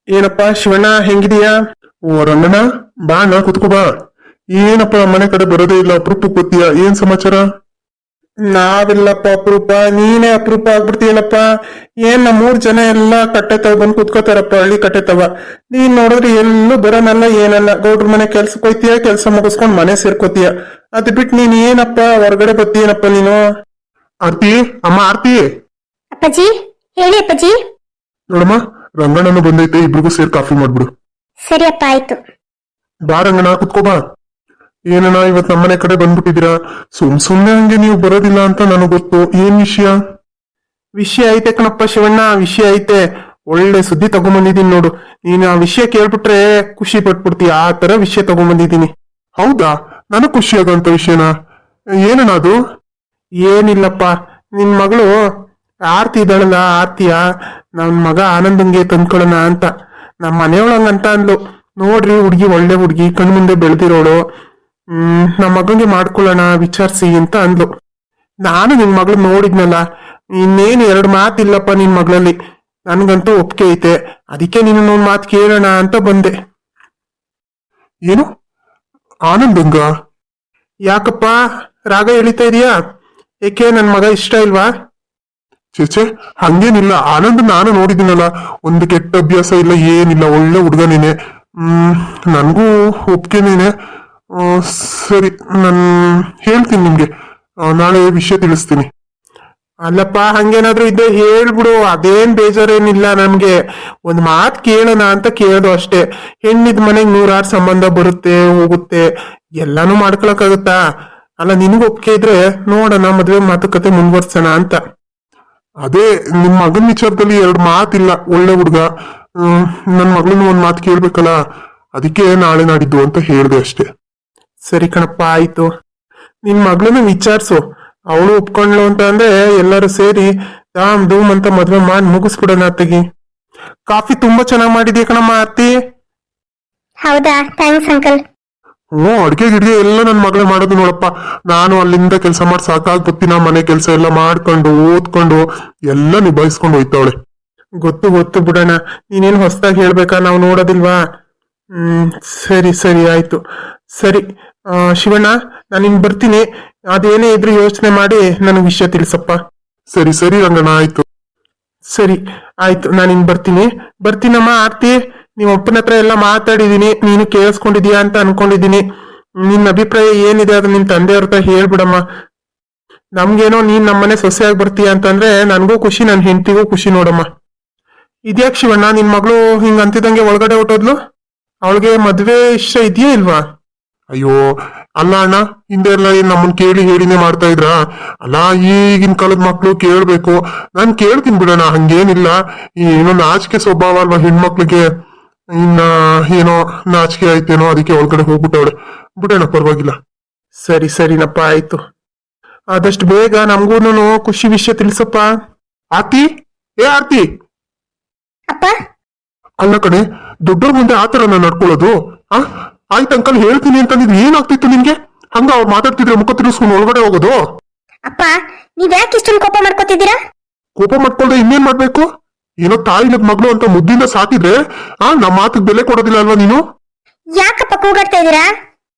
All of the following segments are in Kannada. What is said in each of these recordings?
ಏನಪ್ಪ ಶಿವಣ್ಣ ಹೆಂಗಿದೀಯಾ? ಓ ರಂಗಣ್ಣ, ಬಾ ಅಣ್ಣ ಕುತ್ಕೋ ಬಾ. ಏನಪ್ಪ ಮನೆ ಕಡೆ ಬರೋದೇ ಇಲ್ಲ, ಅಪರೂಪ ಗೊತ್ತೀಯಾ? ಏನ್ ಸಮಾಚಾರ? ನಾವಿಲ್ಲಪ್ಪ ಅಪರೂಪ, ನೀನೇ ಅಪರೂಪ ಆಗ್ಬಿಡ್ತೀಯಲ್ಲಪ್ಪ. ಏನ್ ನಮ್ಮೂರ್ ಜನ ಎಲ್ಲಾ ಕಟ್ಟೆ ತವ ಬಂದು ಕುತ್ಕೋತಾರಪ್ಪ, ಹಳ್ಳಿ ಕಟ್ಟೆ ತವ. ನೀನ್ ನೋಡಿದ್ರೆ ಎಲ್ಲೂ ಬರೋನಲ್ಲ ಏನಲ್ಲ, ಗೌಡ್ರ ಮನೆ ಕೆಲ್ಸಕ್ಕೆ ಹೋಯ್ತೀಯ, ಕೆಲ್ಸ ಮುಗಿಸ್ಕೊಂಡ್ ಮನೆ ಸೇರ್ಕೋತೀಯ. ಅದ್ ಬಿಟ್ಟು ನೀನ್ ಏನಪ್ಪ ಹೊರಗಡೆ ಬರ್ತೀಯನಪ್ಪ ನೀನು? ಆರ್ತಿ, ಅಮ್ಮ ಆರ್ತಿ. ಅಪ್ಪಾಜಿ, ಹೇಳಿ ಅಪ್ಪಾಜಿ. ನೋಡಮ್ಮ, ರಂಗಣ್ಣನು ಬಂದೈತೆ, ಇಬ್ರಿಗೂ ಸೇರ್ ಕಾಫಿ ಮಾಡ್ಬಿಡು. ಸರಿ ಅಪ್ಪ, ಆಯ್ತು. ಬಾ ರಂಗಣ್ಣ ಕುತ್ಕೋ ಬಾ. ಏನಣ್ಣ ಇವತ್ ನಮ್ಮನೆ ಕಡೆ ಬಂದ್ಬಿಟ್ಟಿದೀರಾ? ಸುಮ್ನೆ ಹಂಗೆ ನೀವು ಬರೋದಿಲ್ಲ ಅಂತ ನನಗ್ ಗೊತ್ತು. ಏನ್ ವಿಷಯ? ವಿಷಯ ಐತೆ ಕಣಪ್ಪ ಶಿವಣ್ಣ, ವಿಷಯ ಐತೆ. ಒಳ್ಳೆ ಸುದ್ದಿ ತಗೊಂಬಂದಿದೀನಿ ನೋಡು. ನೀನು ಆ ವಿಷಯ ಕೇಳ್ಬಿಟ್ರೆ ಖುಷಿ ಪಟ್ಬಿಡ್ತೀಯ, ಆ ತರ ವಿಷಯ ತಗೊಂಬಂದಿದೀನಿ. ಹೌದಾ? ನನಗ್ ಖುಷಿ ಆಗೋಂತ ವಿಷಯನ? ಏನಣ್ಣ ಅದು? ಏನಿಲ್ಲಪ್ಪ, ನಿನ್ ಮಗಳು ಆರ್ತಿ ಇದ್ದಾಳಲ್ಲ, ಆರ್ತಿಯ ನನ್ ಮಗ ಆನಂದಂಗೆ ತಂದ್ಕೊಳ್ಳೋಣ ಅಂತ ನಮ್ಮ ಮನೆಯೊಳಂಗಂತ ಅಂದ್ಲು. ನೋಡ್ರಿ ಹುಡ್ಗಿ ಒಳ್ಳೆ ಹುಡ್ಗಿ, ಕಣ್ಮುಂದೆ ಬೆಳೆದಿರೋಳು, ನಮ್ಮ ಮಗಂಗೆ ಮಾಡ್ಕೊಳ್ಳೋಣ ವಿಚಾರಿಸಿ ಅಂತ ಅಂದ್ಲು. ನಾನು ನಿನ್ ಮಗಳು ನೋಡಿದ್ನಲ್ಲ, ಇನ್ನೇನು ಎರಡು ಮಾತಿಲ್ಲಪ್ಪ ನಿನ್ ಮಗಳಲ್ಲಿ. ನನ್ಗಂತೂ ಒಪ್ಪಿಗೆ ಐತೆ, ಅದಕ್ಕೆ ನಿನ್ನ ಒಂದ್ ಮಾತು ಕೇಳೋಣ ಅಂತ ಬಂದೆ. ಏನು ಆನಂದಂಗ? ಯಾಕಪ್ಪ ರಾಗ ಎಳಿತಾ ಇದೀಯಾ? ಏಕೆ ನನ್ ಮಗ ಇಷ್ಟ ಇಲ್ವಾ? ಚೇಚೆ, ಹಂಗೇನಿಲ್ಲ. ಆನಂದ್ ನಾನು ನೋಡಿದ್ದೀನಲ್ಲ, ಒಂದು ಕೆಟ್ಟ ಅಭ್ಯಾಸ ಇಲ್ಲ, ಏನಿಲ್ಲ, ಒಳ್ಳೆ ಹುಡುಗನೇನೆ. ನನ್ಗೂ ಒಪ್ಕೆನೇನೆ. ಸರಿ, ನಾನು ಹೇಳ್ತೀನಿ ನಿಮ್ಗೆ, ನಾಳೆ ವಿಷಯ ತಿಳಿಸ್ತೀನಿ. ಅಲ್ಲಪ್ಪ, ಹಂಗೇನಾದ್ರೂ ಇದ್ದೆ ಹೇಳ್ಬಿಡು, ಅದೇನ್ ಬೇಜಾರೇನಿಲ್ಲ ನಮ್ಗೆ. ಒಂದ್ ಮಾತ್ ಕೇಳೋಣ ಅಂತ ಕೇಳೋದು ಅಷ್ಟೇ. ಹೆಣ್ಣಿದ್ ಮನೆಗ್ 100 ಸಂಬಂಧ ಬರುತ್ತೆ ಹೋಗುತ್ತೆ, ಎಲ್ಲಾನು ಮಾಡ್ಕೊಳಕ್ಕಾಗತ್ತಾ? ಅಲ್ಲ, ನಿನಗ್ ಒಪ್ಕೆ ಇದ್ರೆ ನೋಡೋಣ, ಮದ್ವೆ ಮಾತುಕತೆ ಮುಂದುವರ್ಸೋಣ ಅಂತ. ಅದೇ ನಿಮ್ ಮಗನ್ ವಿಚಾರದಲ್ಲಿ 2 ಮಾತಿಲ್ಲ, ಒಳ್ಳೆ ಹುಡ್ಗ. ನನ್ ಮಗಳನ್ನ ಒಂದ್ ಮಾತು ಕೇಳ್ಬೇಕಲ್ಲ, ಅದಕ್ಕೆ ನಾಳೆ ನಾಡಿದ್ದು ಅಂತ ಹೇಳ್ದೆ ಅಷ್ಟೇ. ಸರಿ ಕಣಪ್ಪ, ಆಯ್ತು. ನಿನ್ ಮಗಳನ್ನ ವಿಚಾರಿಸು, ಅವಳು ಒಪ್ಕೊಂಡ್ಲು ಅಂತ ಅಂದ್ರೆ ಎಲ್ಲರೂ ಸೇರಿ ಧಾಮ್ ಧೂಮ್ ಅಂತ ಮದ್ವೆ ಮಾಡಿ ಮುಗಿಸ್ಬಿಡೋಣ. ಅತ್ತಿಗೆ ಕಾಫಿ ತುಂಬಾ ಚೆನ್ನಾಗ್ ಮಾಡಿದ್ಯಾ ಕಣಮ್ಮ ಆರ್ತಿ. ಹೌದಾ? Thanks uncle. ಅಡ್ಗೆ ಗಿಡ್ಗೆ ಎಲ್ಲ ನನ್ ಮಗಳೇ ಮಾಡೋದು ನೋಡಪ್ಪ. ನಾನು ಅಲ್ಲಿಂದ ಕೆಲಸ ಮಾಡಿ ಸಾಕಾಗಿ ಬರ್ತೀನ, ಮನೆ ಕೆಲಸ ಎಲ್ಲ ಮಾಡ್ಕೊಂಡು ಓದ್ಕೊಂಡು ಎಲ್ಲ ನಿಭಾಯಿಸ್ಕೊಂಡು ಹೋಯ್ತಾವಳೆ. ಗೊತ್ತು ಗೊತ್ತು ಬಿಡೋಣ, ನೀನೇನು ಹೊಸದಾಗಿ ಹೇಳ್ಬೇಕಾ, ನಾವು ನೋಡೋದಿಲ್ವಾ? ಸರಿ ಸರಿ ಆಯ್ತು. ಸರಿ ಶಿವಣ್ಣ, ನಾನು ಬರ್ತೀನಿ. ಅದೇನೇ ಇದ್ರು ಯೋಚನೆ ಮಾಡಿ ನನಗೆ ವಿಷಯ ತಿಳಿಸಪ್ಪ. ಸರಿ ಸರಿ ರಂಗಣ್ಣ, ಆಯ್ತು. ಸರಿ ಆಯ್ತು, ನಾನು ಬರ್ತೀನಮ್ಮ ಆರ್ತಿ. ನಿಮ್ಮ ಅಪ್ಪನ ಹತ್ರ ಎಲ್ಲ ಮಾತಾಡಿದೀನಿ, ನೀನು ಕೇಳಿಸ್ಕೊಂಡಿದೀಯಾ ಅಂತ ಅನ್ಕೊಂಡಿದೀನಿ. ನಿನ್ನ ಅಭಿಪ್ರಾಯ ಏನಿದೆ ಅದು ನಿನ್ ತಂದೆಯವ್ರ ಹತ್ರ ಹೇಳ್ಬಿಡಮ್ಮ. ನಮ್ಗೇನೋ ನೀನ್ ನಮ್ಮನೆ ಸೊಸೆಯಾಗಿ ಬರ್ತೀಯ ಅಂತಂದ್ರೆ ನನಗೂ ಖುಷಿ, ನನ್ನ ಹೆಂಡತಿಗೂ ಖುಷಿ ನೋಡಮ್ಮ. ಇದ್ಯಾಕ್ ಶಿವಣ್ಣ, ನಿನ್ ಮಗಳು ಹಿಂಗ ಅಂತಿದಂಗೆ ಒಳಗಡೆ ಹೊಟ್ಟೋದ್ಲು? ಅವಳಿಗೆ ಮದ್ವೆ ಇಷ್ಟ ಇದೆಯಾ ಇಲ್ವಾ? ಅಯ್ಯೋ ಅಲ್ಲ ಅಣ್ಣ, ಹಿಂದೆ ಎಲ್ಲ ನಮ್ಮನ್ ಕೇಳಿ ಹೇಳಿನೇ ಮಾಡ್ತಾ ಇದ್ರ. ಅಲ್ಲ, ಈಗಿನ ಕಾಲದ ಮಕ್ಳು ಕೇಳ್ಬೇಕು. ನಾನ್ ಕೇಳ್ತೀನಿ ಬಿಡೋಣ, ಹಂಗೇನಿಲ್ಲ. ಏನೋ ನಾಚಿಕೆ ಸ್ವಭಾವ ಅಲ್ವಾ ಹೆಣ್ಮಕ್ಳಿಗೆ, ಇನ್ನ ಏನೋ ನಾಚಿಕೆ ಆಯ್ತೇನೋ, ಅದಕ್ಕೆ ಒಳಗಡೆ ಹೋಗ್ಬಿಟ್ಟವಳೆ. ಬಿಡೋಣ, ಪರವಾಗಿಲ್ಲ. ಸರಿ ಸರಿನಪ್ಪ, ಆಯ್ತು. ಆದಷ್ಟು ಬೇಗ ನಮ್ಗೂನು ಖುಷಿ ವಿಷಯ ತಿಳಿಸಪ್ಪ. ಆರ್ತಿ, ಏ ಆರ್ತಿ. ಅಪ್ಪ, ಅಲ್ಲ ಕಣೆ, ದೊಡ್ಡವ್ರ ಮುಂದೆ ಆತರ ನಾನು ನಡ್ಕೊಳ್ಳೋದು? ಆಯ್ತು ಅಂಕಲ್, ಹೇಳ್ತೀನಿ ಅಂತಂದಿದ್ದು ಏನಾಗ್ತಿತ್ತು ನಿನ್ಗೆ? ಹಂಗ ಅವ್ರು ಮಾತಾಡ್ತಿದ್ರೆ ಮುಖ ತಿರ್ಸ್ಕೊಂಡು ಒಳಗಡೆ ಹೋಗೋದು? ಅಪ್ಪ, ನೀವ್ ಯಾಕೆ ಇಷ್ಟೊಂದು ಕೋಪ ಮಾಡ್ಕೋತಿದ್ದೀರಾ? ಕೋಪ ಮಾಡ್ಕೊಳ್ದೆ ಇನ್ನೇನ್ ಮಾಡ್ಬೇಕು? ಏನೋ ತಾಯಿನ ಮಗಳು ಅಂತ ಮುದ್ದಿಂದ ಸಾಕಿದ್ರೆ ನಮ್ಮ ಮಾತಿಗೆ ಬೆಲೆ ಕೊಡೋದಿಲ್ಲ ಅಲ್ವಾ ನೀನು? ಯಾಕಪ್ಪ ಕೂಗಾಡ್ತಾ ಇದ್ದೀರಾ?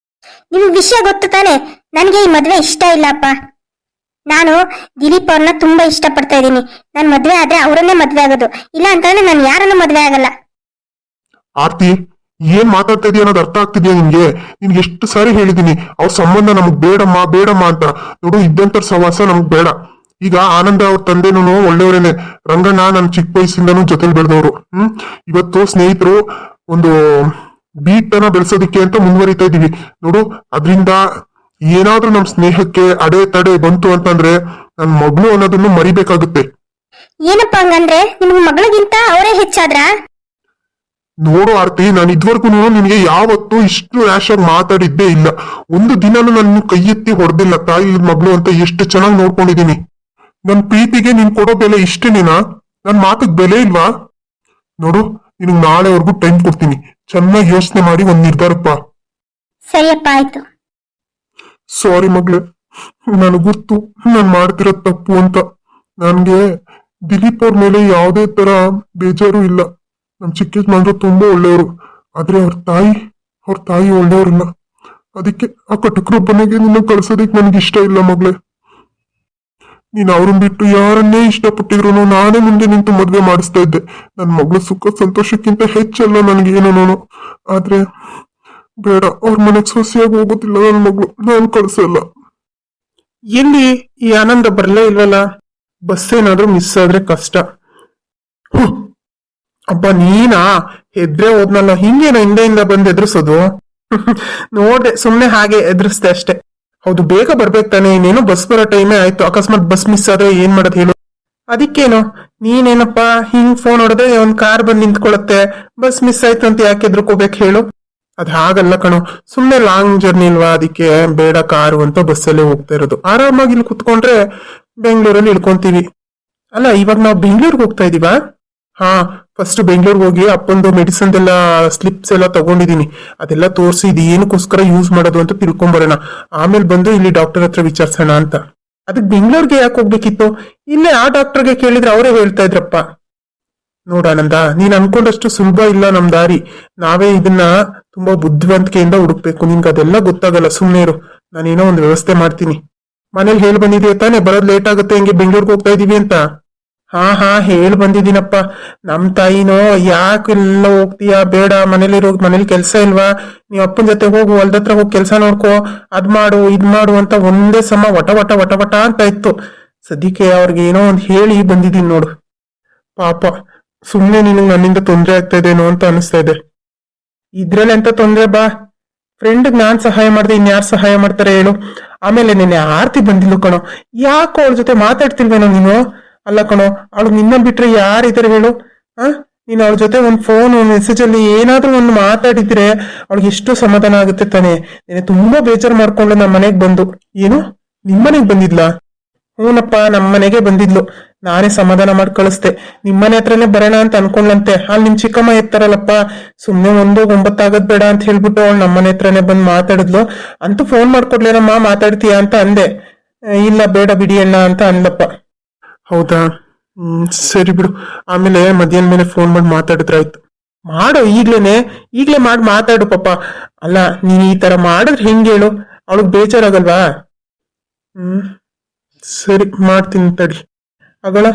ನಿಮ್ಗೆ ವಿಷಯ ಗೊತ್ತು ತಾನೆ, ನನ್ಗೆ ಈ ಮದ್ವೆ ಇಷ್ಟ ಇಲ್ಲ ಅಪ್ಪ. ನಾನು ದಿಲೀಪ್ ಅವ್ರನ್ನ ತುಂಬಾ ಇಷ್ಟ ಪಡ್ತಾ ಇದ್ದೀನಿ. ನಾನ್ ಮದ್ವೆ ಆದ್ರೆ ಅವರನ್ನೇ ಮದ್ವೆ ಆಗೋದು, ಇಲ್ಲ ಅಂತಂದ್ರೆ ನಾನು ಯಾರನ್ನು ಮದ್ವೆ ಆಗಲ್ಲ. ಆರ್ತಿ, ಏನ್ ಮಾತಾಡ್ತಾ ಇದೀಯ ಅನ್ನೋದು ಅರ್ಥ ಆಗ್ತಿದ್ಯಾ ನಿನ್ಗೆ? ನಿನ್ಗೆ ಎಷ್ಟು ಸಾರಿ ಹೇಳಿದೀನಿ, ಅವ್ರ ಸಂಬಂಧ ನಮಗ್ ಬೇಡಮ್ಮ ಬೇಡಮ್ಮ ಅಂತ. ನೋಡು, ಇದ್ದಂತರ ಸವಾಸ ನಮಗ್ ಬೇಡ. ಈಗ ಆನಂದ ಅವ್ರ ತಂದೆನೂ ಒಳ್ಳೆಯವರೇನೆ, ರಂಗಣ್ಣ ನನ್ನ ಚಿಕ್ಕ ವಯಸ್ಸಿಂದನೂ ಜೊತೆಲಿ ಬೆಳೆದವರು. ಇವತ್ತು ಸ್ನೇಹಿತರು ಒಂದು ಬೀಟನ್ನ ಬೆಳೆಸೋದಿಕ್ಕೆ ಅಂತ ಮುಂದುವರಿತಾ ಇದೀವಿ. ನೋಡು, ಅದ್ರಿಂದ ಏನಾದ್ರೂ ನಮ್ ಸ್ನೇಹಕ್ಕೆ ಅಡೆ ತಡೆ ಬಂತು ಅಂತಂದ್ರೆ ನನ್ ಮಗಳು ಅನ್ನೋದನ್ನು ಮರಿಬೇಕಾಗುತ್ತೆ. ಏನಪ್ಪ ಹಂಗಂದ್ರೆ, ನಿಮ್ಗೆ ಮಗಳಿಗಿಂತ ಅವರೇ ಹೆಚ್ಚಾದ್ರ? ನೋಡು ಆರ್ತಿ, ನಾನು ಇದ್ವರ್ಗು ನಿನ್ಗೆ ಯಾವತ್ತೂ ಇಷ್ಟು ರ್ಯಾಶ್ ಆಗಿ ಮಾತಾಡಿದ್ದೇ ಇಲ್ಲ. ಒಂದು ದಿನಾನು ನನ್ನ ಕೈ ಎತ್ತಿ ಹೊಡೆದಿಲ್ಲ. ತಾಯಿ ಮಗಳು ಅಂತ ಎಷ್ಟು ಚೆನ್ನಾಗಿ ನೋಡ್ಕೊಂಡಿದೀನಿ. ನನ್ ಪ್ರೀತಿಗೆ ನೀನ್ ಕೊಡೋ ಬೆಲೆ ಇಷ್ಟೇನೇನಾ? ನನ್ ಮಾತಿಗೆ ಬೆಲೆ ಇಲ್ವಾ? ನೋಡು, ನಿನಗ್ ನಾಳೆವರೆಗೂ ಟೈಮ್ ಕೊಡ್ತೀನಿ, ಚೆನ್ನಾಗಿ ಯೋಚನೆ ಮಾಡಿ ಒಂದ್ ನಿರ್ಧಾರಪ್ಪ. ಸರಿಯಪ್ಪ, ಆಯ್ತು. ಸಾರಿ ಮಗ್ಳೆ, ನನಗ್ ಗೊತ್ತು ನಾನ್ ಮಾಡ್ತಿರೋ ತಪ್ಪು ಅಂತ. ನನ್ಗೆ ದಿಲೀಪ್ ಅವ್ರ ಮೇಲೆ ಯಾವುದೇ ತರ ಬೇಜಾರು ಇಲ್ಲ. ನಮ್ ಚಿಕ್ಕ ಯಜಮಾನ್ರು ತುಂಬಾ ಒಳ್ಳೆಯವರು. ಆದ್ರೆ ಅವ್ರ ತಾಯಿ ಒಳ್ಳೆಯವರಲ್ಲ. ಅದಕ್ಕೆ ಆ ಕಟಕರೊಬ್ಬನಿಗೆ ನಿನ್ನ ಕಳ್ಸೋದಿಕ್ ನನ್ಗೆ ಇಷ್ಟ ಇಲ್ಲ ಮಗಳೇ. ನೀನ್ ಅವ್ರನ್ನ ಬಿಟ್ಟು ಯಾರನ್ನೇ ಇಷ್ಟಪಟ್ಟಿದ್ರು ನಾನೇ ಮುಂದೆ ನಿಂತು ಮದ್ವೆ ಮಾಡಿಸ್ತಾ ಇದ್ದೆ. ನನ್ ಮಗಳು ಸುಖ ಸಂತೋಷಕ್ಕಿಂತ ಹೆಚ್ಚಲ್ಲ ನನ್ಗೇನೋ. ಆದ್ರೆ ಬೇಡ, ಅವ್ರ ಮನೆಗ್ ಸೊಸೆಯಾಗಿ ಹೋಗೋದಿಲ್ಲ ನನ್ ಮಗಳು, ನಾನ್ ಕಳ್ಸಲ್ಲ. ಎಲ್ಲಿ ಈ ಆನಂದ ಬರ್ಲೇ ಇಲ್ವಲ್ಲ? ಬಸ್ ಏನಾದ್ರೂ ಮಿಸ್ ಆದ್ರೆ ಕಷ್ಟ. ಅಬ್ಬ ನೀನಾ ಹೆದ್ರೆ ಹೋದ್ನಲ್ಲ, ಹಿಂಗೇನ ಹಿಂದೆಯಿಂದ ಬಂದ್ ಎದುರಿಸೋದು? ನೋಡ್ದೆ, ಸುಮ್ನೆ ಹಾಗೆ ಎದುರಿಸ್ದೆ ಅಷ್ಟೇ. ಹೌದು, ಬೇಗ ಬರ್ಬೇಕು ತಾನೆ, ಇನ್ನೇನು ಬಸ್ ಬರೋ ಟೈಮೇ ಆಯ್ತು. ಅಕಸ್ಮಾತ್ ಬಸ್ ಮಿಸ್ ಆದ್ರೆ ಏನ್ ಮಾಡೋದು ಹೇಳು? ಅದಕ್ಕೇನು, ನೀನೇನಪ್ಪ ಹಿಂಗ್ ಫೋನ್ ಹೊಡೆದ್ರೆ ಒಂದ್ ಕಾರ್ ಬಂದ್ ನಿಂತ್ಕೊಳತ್ತೆ, ಬಸ್ ಮಿಸ್ ಆಯ್ತು ಅಂತ ಯಾಕೆ ಎದ್ರಕೋಬೇಕು ಹೇಳು? ಅದ್ ಹಾಗಲ್ಲ ಕಣೋ, ಸುಮ್ನೆ ಲಾಂಗ್ ಜರ್ನಿ ಇಲ್ವಾ, ಅದಕ್ಕೆ ಬೇಡ ಕಾರು ಅಂತ ಬಸ್ಸಲ್ಲೇ ಹೋಗ್ತಾ ಇರೋದು. ಆರಾಮಾಗಿ ಇಲ್ಲಿ ಕುತ್ಕೊಂಡ್ರೆ ಬೆಂಗಳೂರಲ್ಲಿ ಇಳ್ಕೊಂತೀವಿ. ಅಲ್ಲ, ಇವಾಗ ನಾವು ಬೆಂಗಳೂರಿಗೆ ಹೋಗ್ತಾ ಇದೀವಾ? ಹಾ, ಫಸ್ಟ್ ಬೆಂಗಳೂರಿಗೆ ಹೋಗಿ ಅಪ್ಪಂದು ಮೆಡಿಸಿನ್ ಎಲ್ಲ ಸ್ಲಿಪ್ಸ್ ಎಲ್ಲ ತಗೊಂಡಿದೀನಿ. ಅದೆಲ್ಲ ತೋರಿಸಿ ಇದು ಏನಕ್ಕೋಸ್ಕರ ಯೂಸ್ ಮಾಡೋದು ಅಂತ ತಿಳ್ಕೊಂಬರೋಣ. ಆಮೇಲೆ ಬಂದು ಇಲ್ಲಿ ಡಾಕ್ಟರ್ ಹತ್ರ ವಿಚಾರಿಸೋಣ ಅಂತ. ಅದಕ್ಕೆ ಬೆಂಗಳೂರಿಗೆ ಯಾಕೆ ಹೋಗ್ಬೇಕಿತ್ತು? ಇಲ್ಲೇ ಆ ಡಾಕ್ಟರ್ಗೆ ಕೇಳಿದ್ರೆ ಅವರೇ ಹೇಳ್ತಾ ಇದ್ರಪ್ಪ. ನೋಡಾನಂದ, ನೀನ್ ಅನ್ಕೊಂಡಷ್ಟು ಸುಲಭ ಇಲ್ಲ ನಮ್ ದಾರಿ. ನಾವೇ ಇದನ್ನ ತುಂಬಾ ಬುದ್ಧಿವಂತಿಕೆಯಿಂದ ಹುಡುಕ್ಬೇಕು. ನಿನ್ಗೆ ಅದೆಲ್ಲ ಗೊತ್ತಾಗಲ್ಲ, ಸುಮ್ನೆ ಇರು. ನಾನೇನೋ ಒಂದು ವ್ಯವಸ್ಥೆ ಮಾಡ್ತೀನಿ. ಮನೇಲಿ ಹೇಳಿ ಬಂದಿದೀಯ ತಾನೆ, ಬರೋದ್ ಲೇಟ್ ಆಗುತ್ತೆ ಹೆಂಗೆ ಬೆಂಗಳೂರಿಗೆ ಹೋಗ್ತಾ ಇದೀವಿ ಅಂತ? ಹಾ ಹೇಳಿ ಬಂದಿದ್ದೀನಪ್ಪ. ನಮ್ ತಾಯಿನೋ ಯಾಕೆಲ್ಲ ಹೋಗ್ತೀಯಾ, ಬೇಡ, ಮನೇಲಿ ಕೆಲ್ಸ ಇಲ್ವಾ, ನೀವ್ ಅಪ್ಪನ ಜೊತೆ ಹೋಗು, ಹೊಲ್ದತ್ರ ಹೋಗಿ ಕೆಲ್ಸ ನೋಡ್ಕೋ, ಅದ್ ಮಾಡು ಇದ್ ಮಾಡು ಅಂತ ಒಂದೇ ಸಮ ವಟ ವಟ ವಟ ವಟ ಅಂತ ಇತ್ತು. ಸದ್ಯಕ್ಕೆ ಅವ್ರಿಗೆ ಏನೋ ಒಂದ್ ಹೇಳಿ ಬಂದಿದ್ದೀನಿ ನೋಡು. ಪಾಪ, ಸುಮ್ನೆ ನಿನಗ್ ನನ್ನಿಂದ ತೊಂದ್ರೆ ಆಗ್ತಾ ಇದೇನೋ ಅಂತ ಅನಿಸ್ತಾ ಇದೆ. ಇದ್ರಲ್ಲಿ ಎಂತ ತೊಂದ್ರೆ ಬಾ, ಫ್ರೆಂಡ್ ನಾನ್ ಸಹಾಯ ಮಾಡ್ದೆ ಇನ್ಯಾರು ಸಹಾಯ ಮಾಡ್ತಾರೆ ಹೇಳು? ಆಮೇಲೆ ನಿನ್ನೆ ಆರ್ತಿ ಬಂದಿಲ್ಲ ಕಣೋ, ಯಾಕೋ ಅವಳ ಜೊತೆ ಮಾತಾಡ್ತಿಲ್ವೇನೋ ನೀನು? ಅಲ್ಲ ಕಣೋ, ಅವಳು ನಿನ್ನ ಬಿಟ್ರೆ ಯಾರಿದ್ದಾರೆ ಹೇಳು? ನೀನ್ ಅವಳ ಜೊತೆ ಒಂದ್ ಫೋನ್ ಮೆಸೇಜ್ ಅಲ್ಲಿ ಏನಾದ್ರೂ ಒಂದು ಮಾತಾಡಿದ್ರೆ ಅವಳಿಗೆ ಎಷ್ಟು ಸಮಾಧಾನ ಆಗುತ್ತೆ ತಾನೆ. ನೀನೆ ತುಂಬಾ ಬೇಜಾರು ಮಾಡ್ಕೊಂಡು ನಮ್ಮ ಮನೆಗ್ ಬಂದು. ಏನು, ನಿಮ್ಮನೆಗ್ ಬಂದಿದ್ಲಾ? ಹೂನಪ್ಪ, ನಮ್ಮನೆಗೆ ಬಂದಿದ್ಲು. ನಾನೇ ಸಮಾಧಾನ ಮಾಡಿ ಕಳಿಸ್ದೆ. ನಿಮ್ಮನೆ ಹತ್ರನೇ ಬರೋಣ ಅಂತ ಅನ್ಕೊಂಡ್ಲಂತೆ. ಅಲ್ಲಿ ನಿಮ್ ಚಿಕ್ಕಮ್ಮ ಇರ್ತಾರಲ್ಲಪ್ಪ, ಸುಮ್ನೆ 1-9 ಬೇಡ ಅಂತ ಹೇಳ್ಬಿಟ್ಟು ಅವಳು ನಮ್ಮನೆ ಹತ್ರನೇ ಬಂದ್ ಮಾತಾಡಿದ್ಲು. ಅಂತೂ ಫೋನ್ ಮಾಡ್ಕೊಡ್ಲೇನಮ್ಮ, ಮಾತಾಡ್ತೀಯಾ ಅಂತ ಅಂದೆ. ಇಲ್ಲ ಬೇಡ ಬಿಡಿ ಅಣ್ಣ ಅಂತ ಅಂದಪ್ಪ. ಹೌದಾ, ಸರಿ ಬಿಡು. ಆಮೇಲೆ ಮಧ್ಯಾಹ್ನ ಮೇಲೆ ಫೋನ್ ಮಾಡಿ ಮಾತಾಡಿದ್ರಾಯ್ತು. ಮಾಡು, ಈಗ್ಲೇ ಮಾಡಿ ಮಾತಾಡು ಪಾಪ. ಅಲ್ಲ, ನೀನ್ ಈ ತರ ಮಾಡಿದ್ರೆ ಹೆಂಗೆ ಹೇಳು? ಅವಳಿಗೆ ಬೇಜಾರಾಗಲ್ವಾ? ಸರಿ, ಮಾಡ್ತೀನಿ ತಡಿ. ಅಗಳ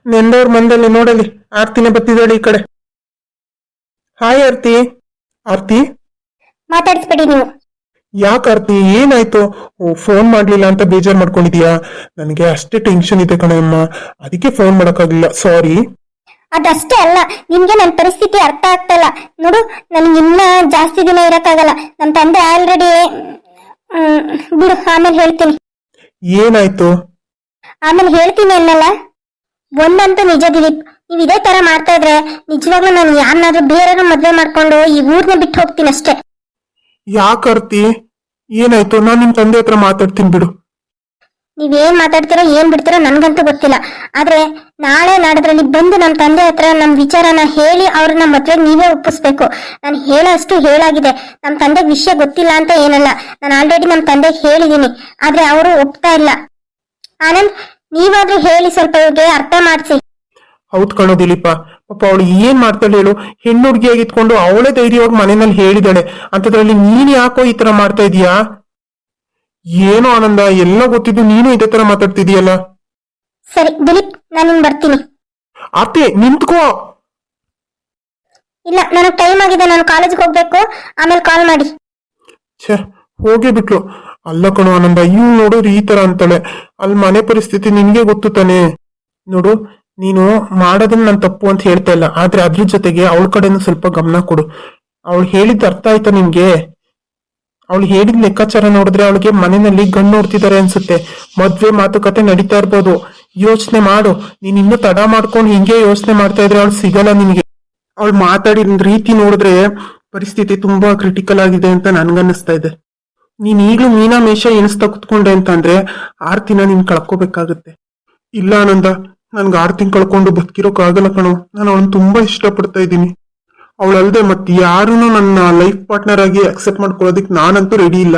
ನೆಂದವ್ರ ಮಂದಲ್ಲಿ ನೋಡಲಿ, ಆರ್ತಿನೇ ಬತ್ತಿದ್ದಾಳೆ ಈ ಕಡೆ. ಹಾಯ್ ಆರ್ತಿ. ಆರ್ತಿ, ಮಾತಾಡಿಸ್ಬೇಡಿ ನೀವು. ಯಾಕೆ ಆರ್ತಿ, ಏನಾಯ್ತು? ಫೋನ್ ಮಾಡ್ಲಿಲ್ಲ ಅಂತ ಬೇಜಾರ್ ಮಾಡ್ಕೊಂಡಿದ್ಯಾ? ನನಗೆ ಅಷ್ಟೇ ಟೆನ್ಷನ್ ಇದೆ ಕಣಮ್ಮ, ಅದಕ್ಕೆ ಫೋನ್ ಮಾಡಕ್ಕಾಗಿಲ್ಲ, ಸಾರಿ. ಅದಷ್ಟೇ ಅಲ್ಲ, ನಿಮ್ಗೆ ನನ್ನ ಪರಿಸ್ಥಿತಿ ಅರ್ಥ ಆಗ್ತಾ ಇಲ್ಲ ನೋಡು. ನನ್ಗೆ ಇನ್ನ ಜಾಸ್ತಿ ದಿನ ಇರಕ್ಕಾಗಲ್ಲ. ನಮ್ಮ ತಂದೆ ಆಲ್ರೆಡಿ ಬಿಡು, ಆಮೇಲೆ ಹೇಳ್ತೀನಿ. ಏನಾಯ್ತು? ಆಮೇಲೆ ಹೇಳ್ತೀನಿ ಅನ್ನಲ್ಲ. ಒಂದಂತೂ ನಿಜ ದಿಲೀಪ್, ನೀವ್ ಇದೇ ತರ ಮಾಡ್ತಾ ಇದ್ರೆ ನಿಜವಾಗ್ಲೂ ನಾನು ಯಾರನ್ನಾದ್ರೂ ಬೇರೆಯವ್ರ ಮದ್ವೆ ಮಾಡ್ಕೊಂಡು ಈ ಊರ್ನ ಬಿಟ್ಟು ಹೋಗ್ತೀನಿ ಅಷ್ಟೇ. ಯಾಕರ್ತಿ, ಏನಾಯ್ತು? ನಾನ್ ನಿಮ್ ತಂದೆ ಹತ್ರ ಮಾತಾಡ್ತೀನಿ ಬಿಡು. ನೀವೇನ್ ಮಾತಾಡ್ತಿರೋ ಏನ್ ಬಿಡ್ತಿರೋ ನನ್ಗಂತೂ ಗೊತ್ತಿಲ್ಲ. ಆದ್ರೆ ನಾಳೆ ನಾಡದ್ರಲ್ಲಿ ಬಂದು ನಮ್ಮ ತಂದೆ ಹತ್ರ ನಮ್ ವಿಚಾರನ ಹೇಳಿ ಅವ್ರನ್ನ ಮದ್ವೆಗೆ ನೀವೇ ಒಪ್ಪಿಸ್ಬೇಕು. ನಾನು ಹೇಳೋಷ್ಟು ಹೇಳಾಗಿದೆ. ನಮ್ ತಂದೆಗೆ ವಿಷಯ ಗೊತ್ತಿಲ್ಲ ಅಂತ ಏನಲ್ಲ, ನಾನು ಆಲ್ರೆಡಿ ನಮ್ ತಂದೆಗೆ ಹೇಳಿದೀನಿ. ಆದ್ರೆ ಅವರು ಒಪ್ತಾ ಇಲ್ಲ. ಆನಂದ್, ನೀವಾದ್ರೂ ಹೇಳಿ ಸ್ವಲ್ಪ ಇವ್ರಿಗೆ ಅರ್ಥ ಮಾಡ್ಸಿ. ಹೌದ್ ಕಣೋ ದಿಲೀಪ, ಪಾಪ ಅವಳು ಏನ್ ಮಾಡ್ತಾಳೆ ಹೇಳು? ಹೆಣ್ಣು ಹುಡುಗಿಯಾಗಿತ್ಕೊಂಡು ಅವಳೇ ಧೈರ್ಯವಾಗಿ ಮನೆಯಲ್ಲಿ ಹೇಳಿದಾಳೆ, ಅಂತದ್ರಲ್ಲಿ ನೀನ್ ಯಾಕೋ ಈ ತರ ಮಾಡ್ತಾ ಇದೀಯಾ? ಏನೋ ಆನಂದ, ಎಲ್ಲ ಗೊತ್ತಿದ್ದು ನೀನು ಇದೇ ತರ ಮಾತಾಡ್ತಿದೀಯಲ್ಲ. ಸರಿ ದಿಲೀಪ್, ನಾನು ಬರ್ತೀನಿ. ಆರ್ತಿ, ನಿಂತ್ಕೋ. ಇಲ್ಲ, ನನಗೆ ಟೈಮ್ ಆಗಿದೆ, ನಾನು ಕಾಲೇಜ್ಗೆ ಹೋಗ್ಬೇಕು. ಆಮೇಲೆ ಕಾಲ್ ಮಾಡಿ. ಛೇ, ಹೋಗೇ ಬಿಟ್ಲು. ಅಲ್ಲ ಕಣೋ ಆನಂದ, ಇವ್ ನೋಡೋರು ಈ ತರ ಅಂತಾಳೆ. ಅಲ್ಲಿ ಮನೆ ಪರಿಸ್ಥಿತಿ ನಿನ್ಗೆ ಗೊತ್ತು ತಾನೆ. ನೋಡು, ನೀನು ಮಾಡೋದನ್ನ ನಾನು ತಪ್ಪು ಅಂತ ಹೇಳ್ತಾ ಇಲ್ಲ, ಆದ್ರೆ ಅದ್ರ ಜೊತೆಗೆ ಅವಳ ಕಡೆನೂ ಸ್ವಲ್ಪ ಗಮನ ಕೊಡು. ಅವಳು ಹೇಳಿದ್ದು ಅರ್ಥ ಆಯ್ತಾ ನಿನ್ಗೆ? ಅವಳು ಹೇಳಿದ ಲೆಕ್ಕಾಚಾರ ನೋಡಿದ್ರೆ ಅವಳಿಗೆ ಮನೆಯಲ್ಲಿ ಗಣ್ಣು ನೋಡ್ತಿದ್ದಾರೆ ಅನ್ಸುತ್ತೆ. ಮದ್ವೆ ಮಾತುಕತೆ ನಡೀತಾ ಇರ್ಬೋದು. ಯೋಚನೆ ಮಾಡು. ನೀನ್ ಇನ್ನೂ ತಡ ಮಾಡ್ಕೊಂಡು ಹಿಂಗೆ ಯೋಚನೆ ಮಾಡ್ತಾ ಇದ್ರೆ ಅವಳು ಸಿಗಲ್ಲ ನಿನ್ಗೆ. ಅವಳು ಮಾತಾಡಿದ ರೀತಿ ನೋಡಿದ್ರೆ ಪರಿಸ್ಥಿತಿ ತುಂಬಾ ಕ್ರಿಟಿಕಲ್ ಆಗಿದೆ ಅಂತ ನನ್ಗನ್ನಿಸ್ತಾ ಇದೆ. ನೀನ್ ಈಗ್ಲೂ ಮೀನಾಮೇಷ ಎಣಿಸ್ತಾ ಕುತ್ಕೊಂಡೆ ಅಂತಂದ್ರೆ ಆರ್ತಿನ ನೀನ್ ಕಳ್ಕೋಬೇಕಾಗತ್ತೆ. ಇಲ್ಲ ಆನಂದ, ನನ್ಗೆ ಆರ್ತಿನ ಕಳ್ಕೊಂಡು ಬದುಕಿರೋಕ್ ಆಗಲ್ಲ ಕಣೋ. ನಾನು ಅವಳನ್ನ ತುಂಬಾ ಇಷ್ಟಪಡ್ತಾ ಇದ್ದೀನಿ. ಅವಳಲ್ದೆ ಮತ್ತೆ ಯಾರೂನು ನನ್ನ ಲೈಫ್ ಪಾರ್ಟ್ನರ್ ಆಗಿ ಅಕ್ಸೆಪ್ಟ್ ಮಾಡ್ಕೊಳ್ಳೋದಿಕ್ ನಾನಂತೂ ರೆಡಿ ಇಲ್ಲ.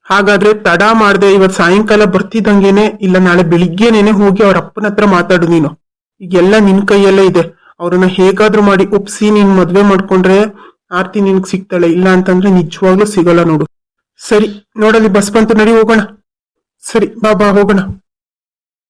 ಹಾಗಾದ್ರೆ ತಡ ಮಾಡ್ದೆ ಇವತ್ ಸಾಯಂಕಾಲ ಬರ್ತಿದ್ದಂಗೆನೆ, ಇಲ್ಲ ನಾಳೆ ಬೆಳಿಗ್ಗೆನೇನೆ ಹೋಗಿ ಅವ್ರ ಅಪ್ಪನ ಹತ್ರ ಮಾತಾಡು ನೀನು. ಈಗೆಲ್ಲ ನಿನ್ ಕೈಯಲ್ಲೇ ಇದೆ. ಅವ್ರನ್ನ ಹೇಗಾದ್ರೂ ಮಾಡಿ ಒಪ್ಸಿ ನೀನ್ ಮದ್ವೆ ಮಾಡ್ಕೊಂಡ್ರೆ ಆರ್ತಿ ನಿನ್ಗ್ ಸಿಗ್ತಾಳೆ, ಇಲ್ಲ ಅಂತಂದ್ರೆ ನಿಜವಾಗ್ಲೂ ಸಿಗಲ್ಲ ನೋಡು. ಸರಿ ನೋಡಲ್ಲಿ ಬಸ್ ಬಂತು, ನಡಿ ಹೋಗೋಣ. ಸರಿ ಬಾ ಬಾ ಹೋಗೋಣ.